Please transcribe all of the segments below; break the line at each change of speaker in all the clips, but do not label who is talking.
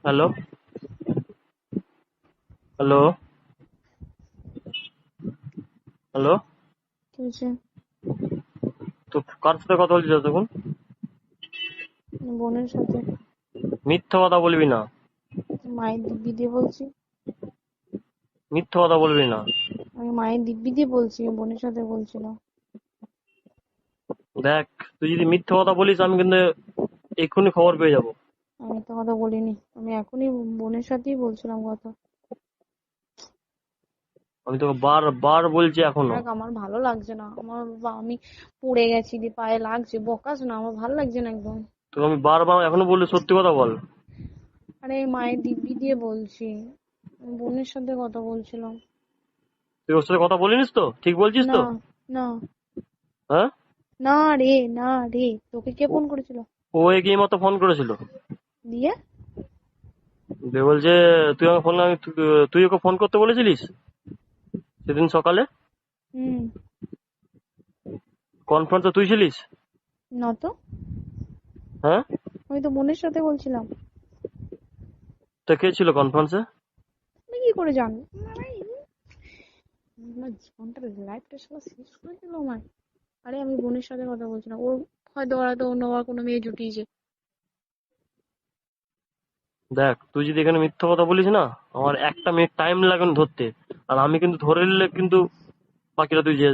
Hello, hello, hello.
কি হয়েছে?
তো কার সাথে কথা বলছিস তখন?
বোনের সাথে।
মিথ্যা কথা বলবি না।
মায়ের দিব্যি দিয়ে বলছি।
মিথ্যা কথা বলবি না।
আমি মায়ের দিব্যি দিয়ে বলছি, বোনের সাথে বলছি না।
দেখ, তুই যদি মিথ্যা কথা বলিস আমি কিন্তু এক্ষুনি খবর পেয়ে যাবো।
আমি তো কথা বলিনি, আমি এখনই বোনের সাথেই বলছিলাম কথা।
আমি তোকে বারবার বলছি এখনো।
দেখ, আমার ভালো লাগছে না, আমি পড়ে গেছি, দিয়ে পায়ে লাগছে, বকাস না, আমার ভালো লাগছে না একদম।
তোকে আমি বারবার এখনো বললে সত্যি কথা বল।
আরে মায়ের দিব্যি দিয়ে বলছি, বোনের সাথে কথা বলছিলাম।
তুই ওর সাথে কথা বলিনিস তো? ঠিক বলছিস
না,
তো?
না,
হ্যাঁ?
না রে, না রে। তোকে কে ফোন করেছিল?
ও এগিয়ে মতো ফোন করেছিল।
দিয়ে?
দিয়ে বলছে তুই আমাকে ফোন তুই ওকে ফোন করতে বলেছিলিস সেদিন সকালে?
হুম।
কনফারেন্সে তুই ছিলিস?
না তো,
হ্যাঁ?
আমি তো বোনের সাথে বলছিলাম।
তো কে ছিল কনফারেন্সে?
আমি কি করে জানবো? আমার জীবনটা, লাইফটা সারা শেষ করে দিল আমার। আরে আমি বোনের সাথে কথা বলছিলাম, ওর হয়তো অন্য আর কোনো মেয়ে জুটিয়েছে।
দেখ, তুই যদি এখানে মিথ্যা কথা বলিস না, আমার একটা মিনিট টাইম লাগে না ধরতে। আর আমি কিন্তু ধরে নিলে কিন্তু বাকিটা তুই যে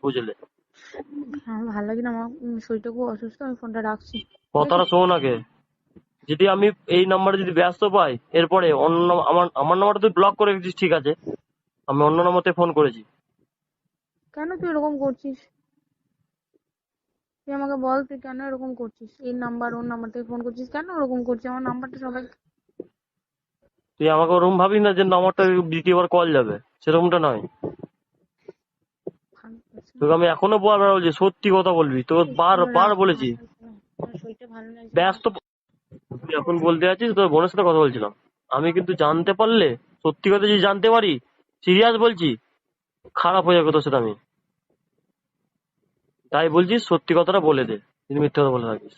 বুঝলে।
আমার ভালো লাগে না, আমার শরীরটা খুব অসুস্থ, আমি ফোনটা রাখছি। ঠিক আছে?
কথাটা শোন আগে। যদি আমি এই নাম্বারে যদি ব্যস্ত পাই, এরপরে অন্য আমার আমার নাম্বারটা তুই ব্লক করে রেখেছিস, ঠিক আছে। আমি অন্য নাম্বারতে ফোন করেছি।
কেন তুই এরকম করছিস? তুই আমাকে বল, তুই কেন এরকম করছিস? এই নাম্বার ওর নাম্বার থেকে ফোন করছিস, কেন ওরকম করছিস? আমার নাম্বারটা সবাই
তুই আমাকে ওরকম ভাবিস না যে নাম্বারটা দ্বিতীয়বার কল যাবে, সেরকমটা নয়।
ভালো লাগছে না।
তোকে আমি এখনো বারবার বলছি সত্যি কথা বলবি, তোকে
ফোন
বারবার
রাখ,
বলেছি।
ভালো লাগছে না, আমার শরীরটা ভালো লাগছে না।
ব্যস্ত। তুই এখন বলতে যাচ্ছিস তোর বোনের সাথে কথা বলছিলাম। আমি কিন্তু জানতে পারলে, সত্যি কথা যদি জানতে পারি, সিরিয়াস বলছি, খারাপ হয়ে যাবে তোর সাথে আমি। তাই বলছি সত্যি কথাটা বলে দে, যদি মিথ্যে কথা বলে থাকিস।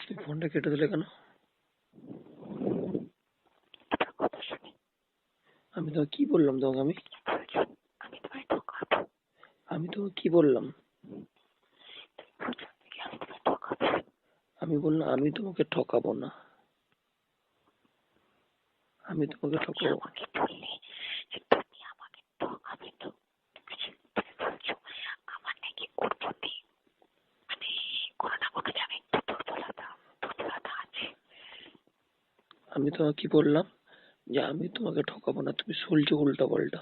তুই ফোনটা কেটে দিলে কেন? আমি তো কি বললাম তোমাকে? আমি তো কি বললাম? আমি বললাম আমি তোমাকে ঠকাবো না। আমি তোমাকে ঠকাবো? আমি তোমাকে কি বললাম? যে আমি তোমাকে ঠকাবো না, তুমি শুনছো উল্টা পাল্টা।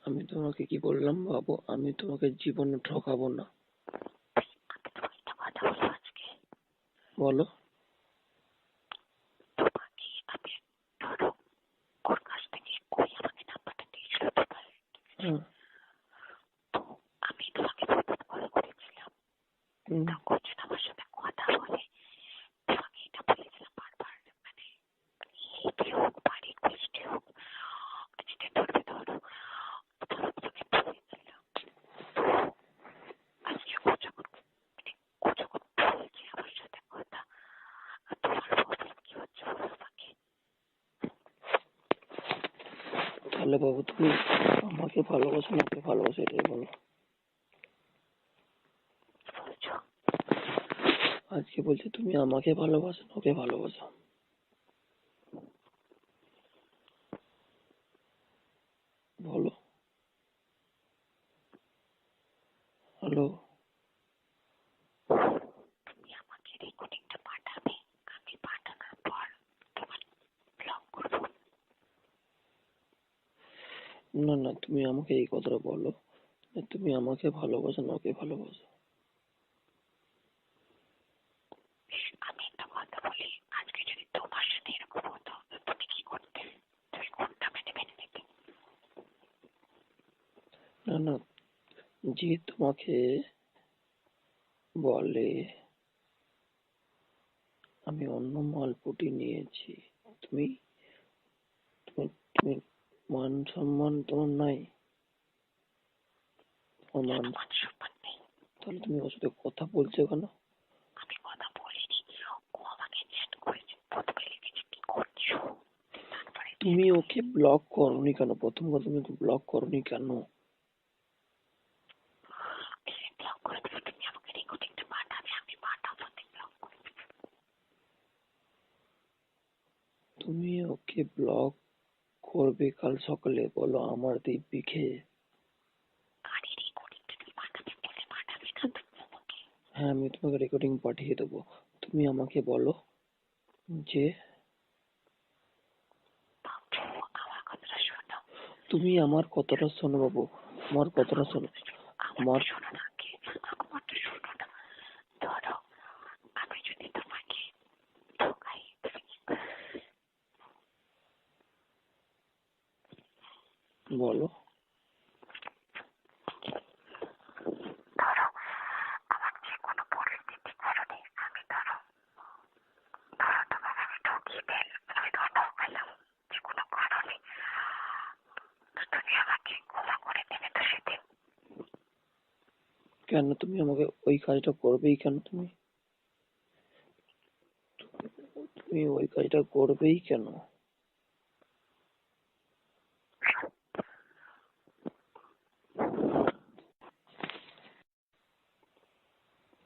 আমি তোমাকে কি বললাম বাবু? আমি তোমাকে জীবনে ঠকাবো না। বলো। হ্যাঁ। হুম। তাহলে বাবু তুমি আমাকে ভালোবাসো না ওকে ভালোবাসো, এটাই বলো। আজকে বলছে তুমি আমাকে ভালোবাসো না ওকে ভালোবাসো। বলো। হ্যালো। না না, তুমি আমাকে এই কথাটা বলো, তুমি আমাকে ভালোবাসো না ওকে ভালোবাসো। না না, যে তোমাকে বলে আমি অন্য মালপটি নিয়েছি, তুমি তুমি তুমি মান সম্মান তোমার নাই?
আমার তাহলে তুমি ওর সাথে কথা বলছো কেন? তুমি ওকে ব্লক করনি কেন? প্রথম কথা তুমি ওকে ব্লক করনি কেন? তুমি ওকে ব্লক করবে কাল সকালে, বলো আমার দিব্যি খেয়ে। হ্যাঁ, আমি তোমাকে রেকর্ডিং পাঠিয়ে দেবো। তুমি আমাকে বলো যে তুমি আমার কথাটা শোনো বাবু, আমার কথাটা শোনো। আমার বলো। কেন তুমি আমাকে ওই কাজটা করবেই কেন? তুমি তুমি ওই কাজটা করবেই কেন?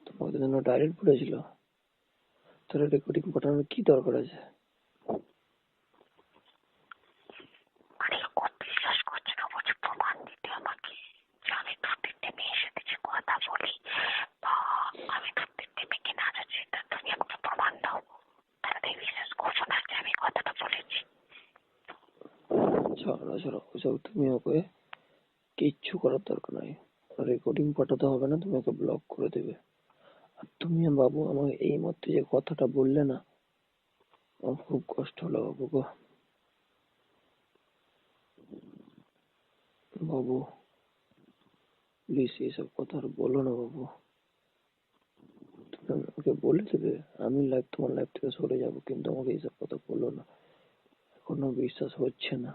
তোমাদের জন্য ডাইরেক্ট পড়েছিল, তাহলে রেকর্ডিং পাঠানোর কি দরকার আছে? ছাড়ো ছাড়ো ওসব, তুমি ওকে কিচ্ছু করার দরকার নাই। রেকর্ডিং পাঠাতে হবে না, তুমি ওকে ব্লক করে দেবে। আর তুমি বাবু আমাকে এই মুহূর্তে যে কথাটা বললে না, আমার খুব কষ্ট হলো বাবু গো। বাবু প্লিজ এইসব কথা আর বলো না বাবু। তুমি আমাকে বলে দেবে, আমি তোমার লাইফ থেকে সরে যাবো, কিন্তু আমাকে এইসব কথা বলো না। এখনো বিশ্বাস হচ্ছে না।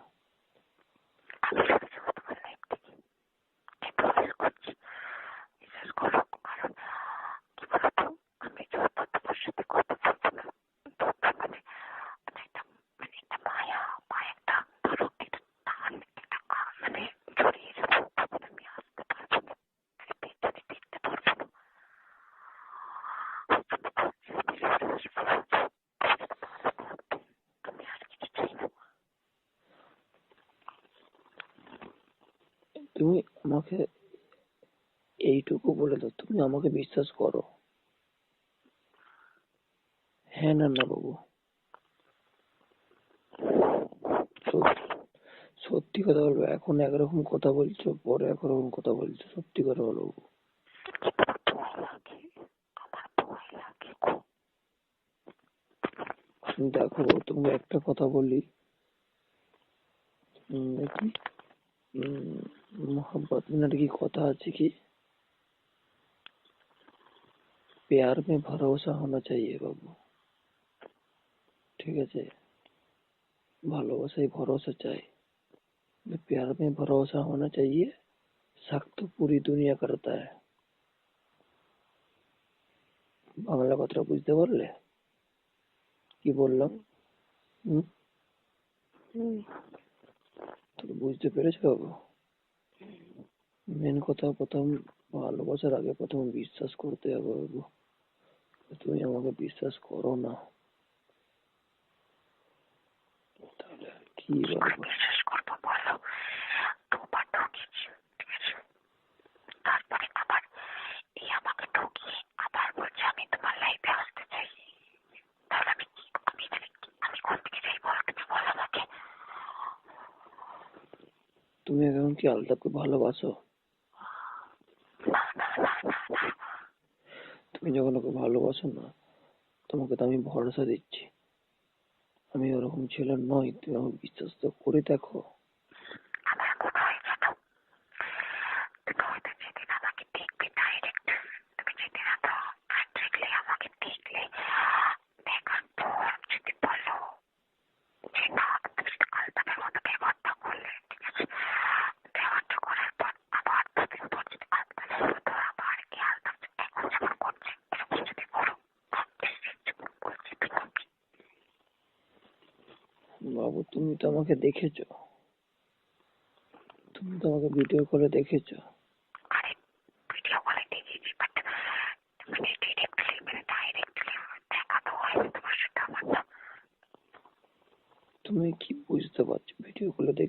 তুমি আমাকে এইটুকু বলে দাও, তুমি আমাকে বিশ্বাস করো? হ্যাঁ না না বাবু? সত্যি সত্যি কথা বলবো, এখন একরকম কথা বলছো, পরে একরকম কথা বলছো, সত্যি কথা বলো বাবু। দেখো তুমি একটা কথা বলি, দেখি मोहब्बत में लड़की কথা আছে কি, प्यार में भरोसा होना चाहिए बाबू। ঠিক আছে, ভালোবাসায় ভরসা চাই, प्यार में भरोसा होना चाहिए, शक तो पूरी दुनिया करता है। বাংলা কথাটা বুঝতে পারলে কি বললাম? হুম, তুমি বুঝতে পেরেছো বাবু? মেন কথা, প্রথম ভালোবাসার আগে প্রথম বিশ্বাস করতে হবে বাবু। তুমি আমাকে বিশ্বাস করো না, তাহলে আর কি বাবু? তুমি এখন কি আলতাফকে ভালোবাসো? তুমি যখন ওকে ভালোবাসো না, তোমাকে তো আমি ভরসা দিচ্ছি, আমি ওরকম ছেলে নই, তুমি আমাকে বিশ্বাস তো করে দেখো। বাবু তুমি তো আমাকে দেখেছো, তুমি তো আমাকে ভিডিও কলে দেখেছো।
আরে ভিডিও কলে দেখেছি বাট মানে ডিরেক্টলি মানে ডাইরেক্টলি দেখা তো হয়নি তোমার সাথে আমার না।
তুমি কি বুঝতে পারছো ভিডিও কলে দেখে?